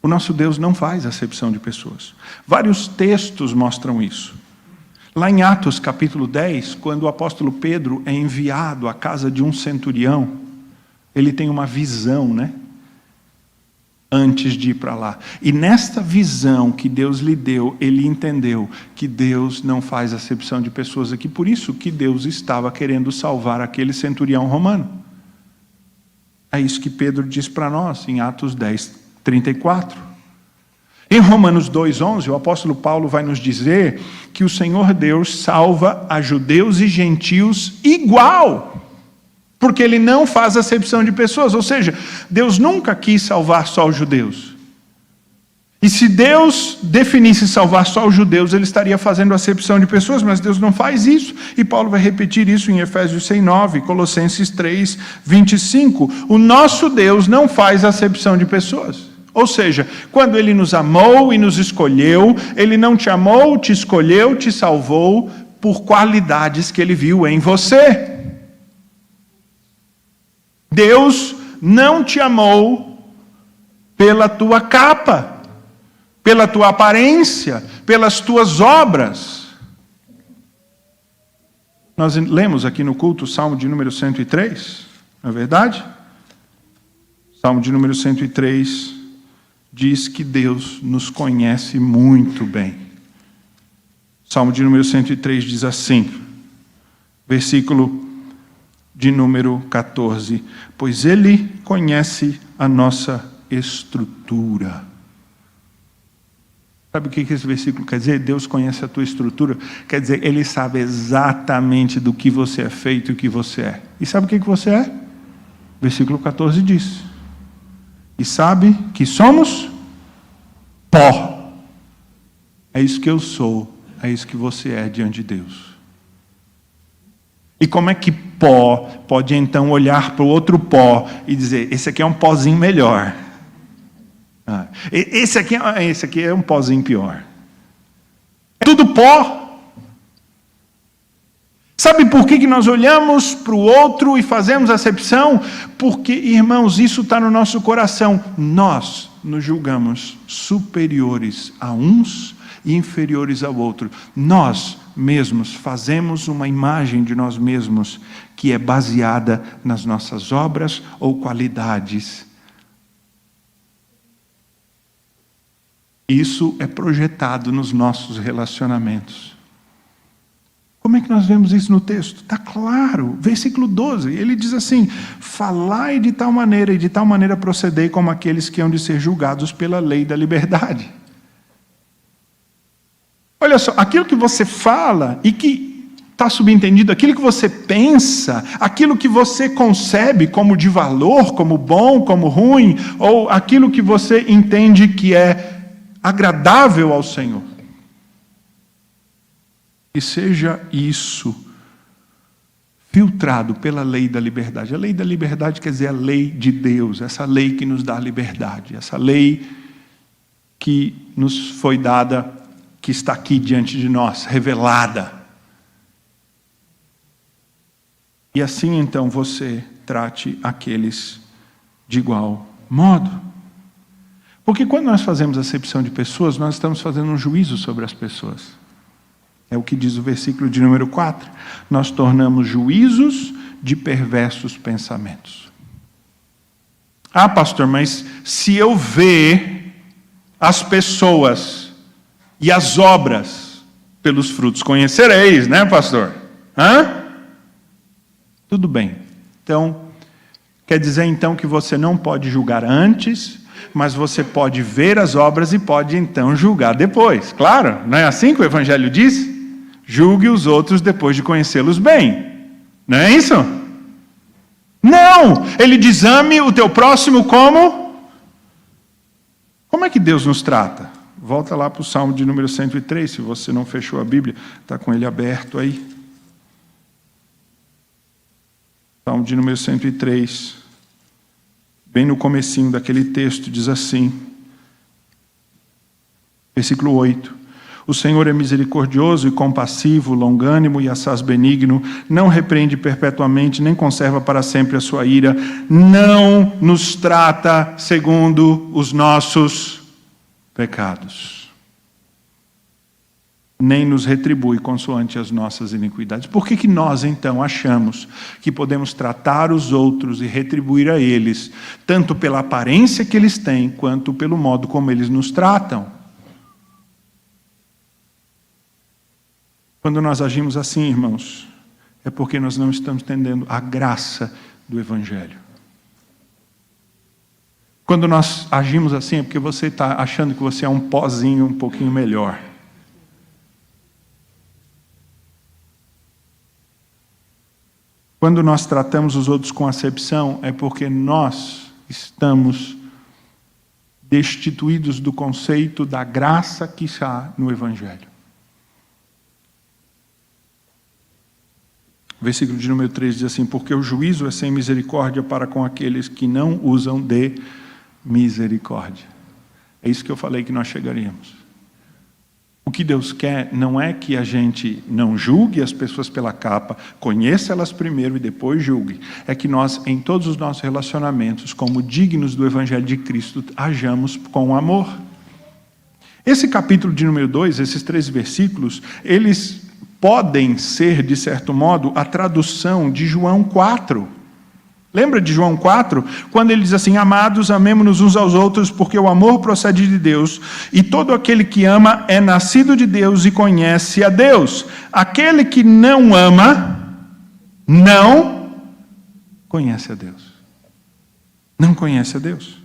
O nosso Deus não faz acepção de pessoas. Vários textos mostram isso. Lá em Atos capítulo 10, quando o apóstolo Pedro é enviado à casa de um centurião, ele tem uma visão, antes de ir para lá. E nesta visão que Deus lhe deu, ele entendeu que Deus não faz acepção de pessoas aqui, por isso que Deus estava querendo salvar aquele centurião romano. É isso que Pedro diz para nós em Atos 10, 34. Em Romanos 2,11, o apóstolo Paulo vai nos dizer que o Senhor Deus salva a judeus e gentios igual, porque ele não faz acepção de pessoas. Ou seja, Deus nunca quis salvar só os judeus. E se Deus definisse salvar só os judeus, ele estaria fazendo acepção de pessoas, mas Deus não faz isso. E Paulo vai repetir isso em Efésios 6,9, Colossenses 3, 25. O nosso Deus não faz acepção de pessoas. Ou seja, quando ele nos amou e nos escolheu, ele não te amou, te escolheu, te salvou por qualidades que ele viu em você. Deus não te amou pela tua capa, pela tua aparência, pelas tuas obras. Nós lemos aqui no culto o Salmo de número 103, não é verdade? Salmo de número 103 diz que Deus nos conhece muito bem. Salmo de número 103 diz assim, versículo de número 14, pois ele conhece a nossa estrutura. Sabe o que esse versículo quer dizer? Deus conhece a tua estrutura. Quer dizer, Ele sabe exatamente do que você é feito e o que você é. E sabe o que você é? Versículo 14 diz. E sabe que somos pó. É isso que eu sou. É isso que você é diante de Deus. E como é que pó pode então olhar para o outro pó e dizer, esse aqui é um pozinho melhor. Esse aqui é um pozinho pior. É tudo pó. Sabe por que nós olhamos para o outro e fazemos acepção? Porque, irmãos, isso está no nosso coração. Nós nos julgamos superiores a uns e inferiores ao outro. Nós mesmos fazemos uma imagem de nós mesmos que é baseada nas nossas obras ou qualidades. Isso é projetado nos nossos relacionamentos. Como é que nós vemos isso no texto? Está claro. Versículo 12, ele diz assim, falai de tal maneira e de tal maneira procedei como aqueles que hão de ser julgados pela lei da liberdade. Olha só, aquilo que você fala e que está subentendido, aquilo que você pensa, aquilo que você concebe como de valor, como bom, como ruim, ou aquilo que você entende que é agradável ao Senhor. Que seja isso filtrado pela lei da liberdade. A lei da liberdade quer dizer a lei de Deus, essa lei que nos dá liberdade, essa lei que nos foi dada, que está aqui diante de nós, revelada. E assim então você trate aqueles de igual modo. Porque quando nós fazemos acepção de pessoas, nós estamos fazendo um juízo sobre as pessoas. É o que diz o versículo de número 4. Nós tornamos juízos de perversos pensamentos. Ah, pastor, mas se eu ver as pessoas e as obras pelos frutos conhecereis, né, pastor? Tudo bem. Então, quer dizer então que você não pode julgar antes, mas você pode ver as obras e pode então julgar depois. Claro, não é assim que o Evangelho diz? Julgue os outros depois de conhecê-los bem. Não é isso? Não! Ele diz, ame o teu próximo como? Como é que Deus nos trata? Volta lá para o Salmo de número 103, se você não fechou a Bíblia, está com ele aberto aí. Salmo de número 103. Bem no comecinho daquele texto, diz assim, versículo 8. O Senhor é misericordioso e compassivo, longânimo e assaz benigno, não repreende perpetuamente, nem conserva para sempre a sua ira, não nos trata segundo os nossos pecados, nem nos retribui consoante as nossas iniquidades. Por que nós, então, achamos que podemos tratar os outros e retribuir a eles, tanto pela aparência que eles têm, quanto pelo modo como eles nos tratam? Quando nós agimos assim, irmãos, é porque nós não estamos entendendo a graça do Evangelho. Quando nós agimos assim, é porque você está achando que você é um pozinho um pouquinho melhor. Quando nós tratamos os outros com acepção, é porque nós estamos destituídos do conceito da graça que está no Evangelho. O versículo de número 3 diz assim, porque o juízo é sem misericórdia para com aqueles que não usam de misericórdia. É isso que eu falei que nós chegaríamos. O que Deus quer não é que a gente não julgue as pessoas pela capa, conheça elas primeiro e depois julgue. É que nós, em todos os nossos relacionamentos, como dignos do Evangelho de Cristo, hajamos com amor. Esse capítulo de número 2, esses 3 versículos, eles podem ser, de certo modo, a tradução de João 4. Lembra de João 4? Quando ele diz assim, amados, amemo-nos uns aos outros, porque o amor procede de Deus, e todo aquele que ama é nascido de Deus e conhece a Deus. Aquele que não ama, não conhece a Deus. Não conhece a Deus.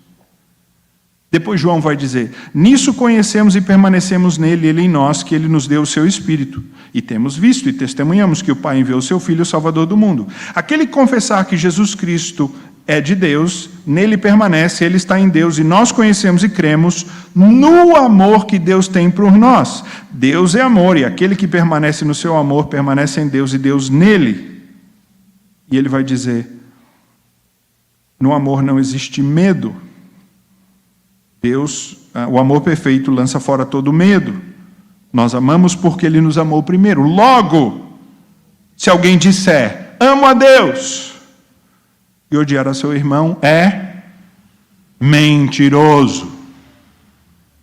Depois João vai dizer: nisso conhecemos e permanecemos nele, ele em nós, que ele nos deu o seu Espírito. E temos visto e testemunhamos que o Pai enviou o seu Filho, o Salvador do mundo. Aquele que confessar que Jesus Cristo é de Deus, nele permanece, ele está em Deus, e nós conhecemos e cremos no amor que Deus tem por nós. Deus é amor, e aquele que permanece no seu amor, permanece em Deus e Deus nele. E ele vai dizer: no amor não existe medo. Deus, o amor perfeito lança fora todo medo. Nós amamos porque ele nos amou primeiro. Logo, se alguém disser, amo a Deus, e odiar a seu irmão, é mentiroso.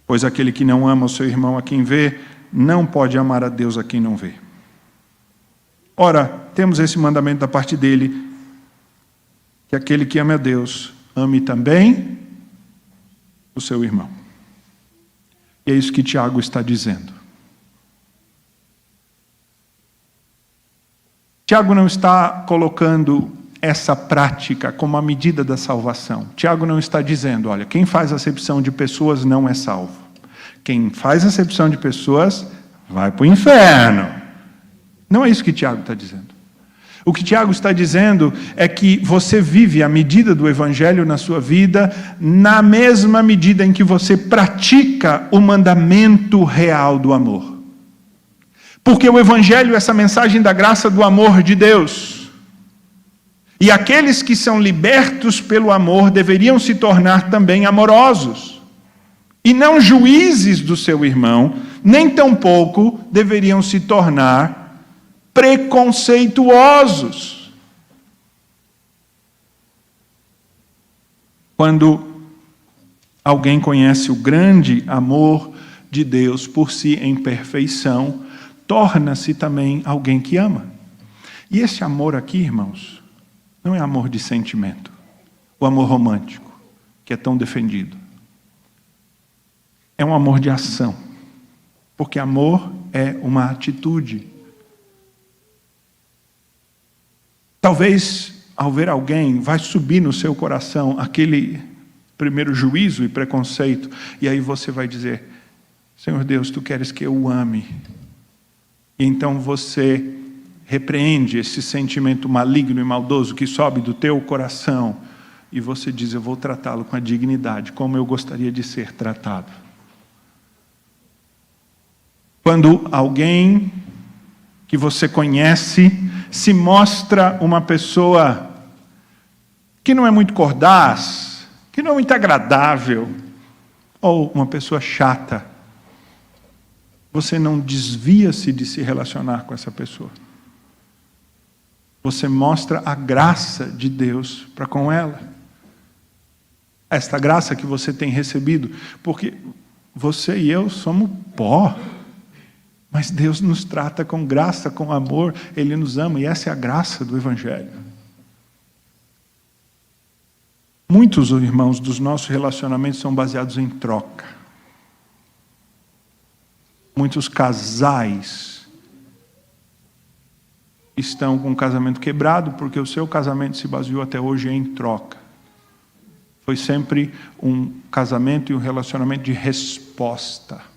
Pois aquele que não ama o seu irmão a quem vê, não pode amar a Deus a quem não vê. Ora, temos esse mandamento da parte dele, que aquele que ama a Deus, ame também o seu irmão. E é isso que Tiago está dizendo. Tiago não está colocando essa prática como a medida da salvação. Tiago não está dizendo, olha, quem faz acepção de pessoas não é salvo. Quem faz acepção de pessoas vai para o inferno. Não é isso que Tiago está dizendo. O que Tiago está dizendo é que você vive a medida do Evangelho na sua vida na mesma medida em que você pratica o mandamento real do amor. Porque o Evangelho é essa mensagem da graça do amor de Deus. E aqueles que são libertos pelo amor deveriam se tornar também amorosos. E não juízes do seu irmão, nem tampouco deveriam se tornar preconceituosos. Quando alguém conhece o grande amor de Deus por si em perfeição, torna-se também alguém que ama. E esse amor aqui, irmãos, não é amor de sentimento, o amor romântico, que é tão defendido. É um amor de ação, porque amor é uma atitude. Talvez, ao ver alguém, vai subir no seu coração aquele primeiro juízo e preconceito, e aí você vai dizer, Senhor Deus, Tu queres que eu o ame. E então você repreende esse sentimento maligno e maldoso que sobe do teu coração, e você diz, eu vou tratá-lo com a dignidade, como eu gostaria de ser tratado. Quando alguém que você conhece se mostra uma pessoa que não é muito cordaz, que não é muito agradável, ou uma pessoa chata, você não desvia-se de se relacionar com essa pessoa. Você mostra a graça de Deus para com ela. Esta graça que você tem recebido, porque você e eu somos pó. Mas Deus nos trata com graça, com amor, Ele nos ama, e essa é a graça do Evangelho. Muitos, irmãos, dos nossos relacionamentos são baseados em troca. Muitos casais estão com o casamento quebrado porque o seu casamento se baseou até hoje em troca. Foi sempre um casamento e um relacionamento de resposta.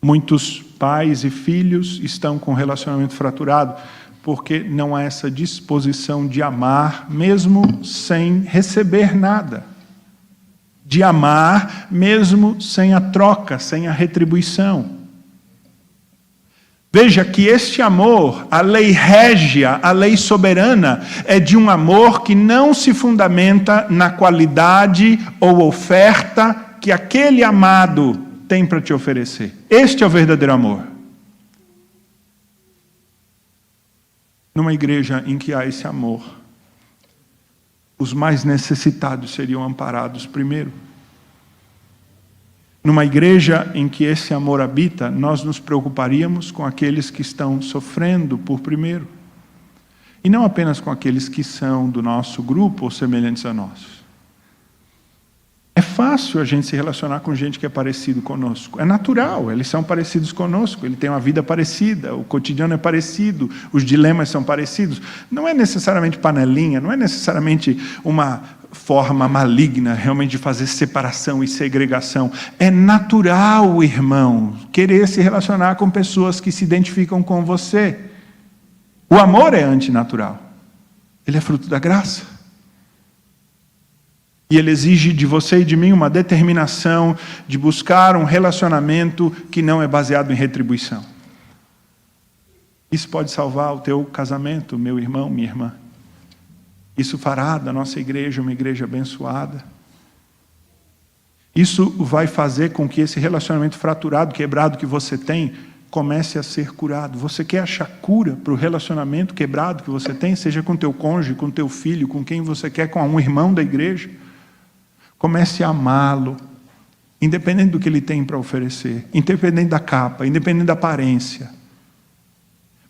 Muitos pais e filhos estão com relacionamento fraturado porque não há essa disposição de amar mesmo sem receber nada. De amar mesmo sem a troca, sem a retribuição. Veja que este amor, a lei régia, a lei soberana, é de um amor que não se fundamenta na qualidade ou oferta que aquele amado tem para te oferecer. Este é o verdadeiro amor. Numa igreja em que há esse amor, os mais necessitados seriam amparados primeiro. Numa igreja em que esse amor habita, nós nos preocuparíamos com aqueles que estão sofrendo por primeiro. E não apenas com aqueles que são do nosso grupo ou semelhantes a nós. É fácil a gente se relacionar com gente que é parecido conosco. É natural, eles são parecidos conosco, ele tem uma vida parecida, o cotidiano é parecido, os dilemas são parecidos. Não é necessariamente panelinha, não é necessariamente uma forma maligna, realmente de fazer separação e segregação. É natural, irmão, querer se relacionar com pessoas que se identificam com você. O amor é antinatural. Ele é fruto da graça. E ele exige de você e de mim uma determinação de buscar um relacionamento que não é baseado em retribuição. Isso pode salvar o teu casamento, meu irmão, minha irmã. Isso fará da nossa igreja uma igreja abençoada. Isso vai fazer com que esse relacionamento fraturado, quebrado que você tem, comece a ser curado. Você quer achar cura para o relacionamento quebrado que você tem, seja com teu cônjuge, com teu filho, com quem você quer, com um irmão da igreja? Comece a amá-lo, independente do que ele tem para oferecer, independente da capa, independente da aparência.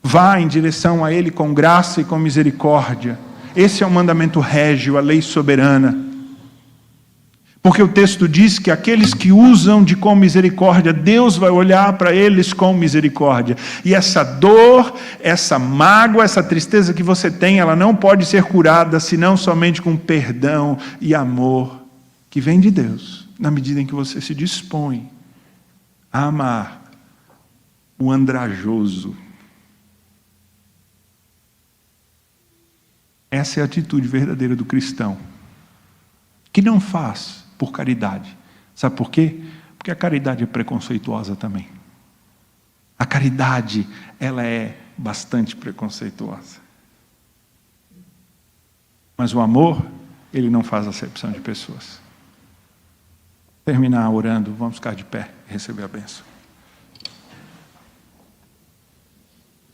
Vá em direção a ele com graça e com misericórdia. Esse é o mandamento régio, a lei soberana. Porque o texto diz que aqueles que usam com misericórdia, Deus vai olhar para eles com misericórdia. E essa dor, essa mágoa, essa tristeza que você tem, ela não pode ser curada senão somente com perdão e amor que vem de Deus, na medida em que você se dispõe a amar o andrajoso. Essa é a atitude verdadeira do cristão, que não faz por caridade. Sabe por quê? Porque a caridade é preconceituosa também. A caridade, ela é bastante preconceituosa. Mas o amor, ele não faz acepção de pessoas. Terminar orando, vamos ficar de pé e receber a bênção.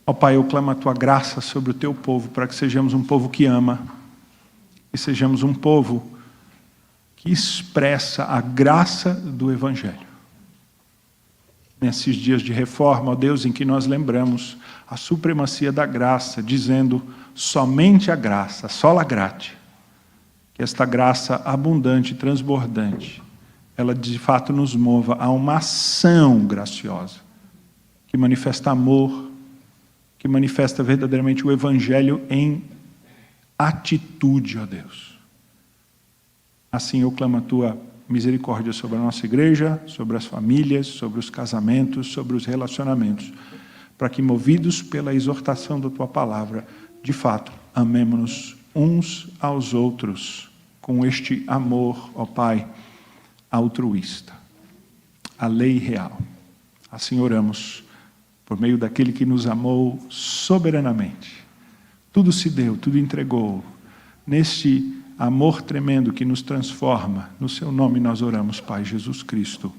Ó Pai, eu clamo a Tua graça sobre o Teu povo, para que sejamos um povo que ama, e sejamos um povo que expressa a graça do Evangelho. Nesses dias de reforma, ó Deus, em que nós lembramos a supremacia da graça, dizendo somente a graça, sola gratia, que esta graça abundante, transbordante, ela de fato nos mova a uma ação graciosa, que manifesta amor, que manifesta verdadeiramente o Evangelho em atitude, ó Deus. Assim eu clamo a Tua misericórdia sobre a nossa igreja, sobre as famílias, sobre os casamentos, sobre os relacionamentos, para que, movidos pela exortação da Tua palavra, de fato, amemo-nos uns aos outros, com este amor, ó Pai, altruísta, a lei real. Assim oramos, por meio daquele que nos amou soberanamente. Tudo se deu, tudo entregou. Neste amor tremendo que nos transforma, no Seu nome nós oramos, Pai Jesus Cristo.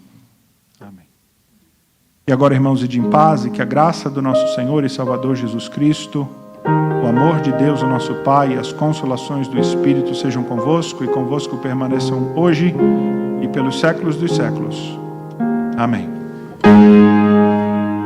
Amém. E agora, irmãos, ide em paz, e que a graça do nosso Senhor e Salvador Jesus Cristo, o amor de Deus, o nosso Pai, e as consolações do Espírito sejam convosco, e convosco permaneçam hoje e pelos séculos dos séculos. Amém.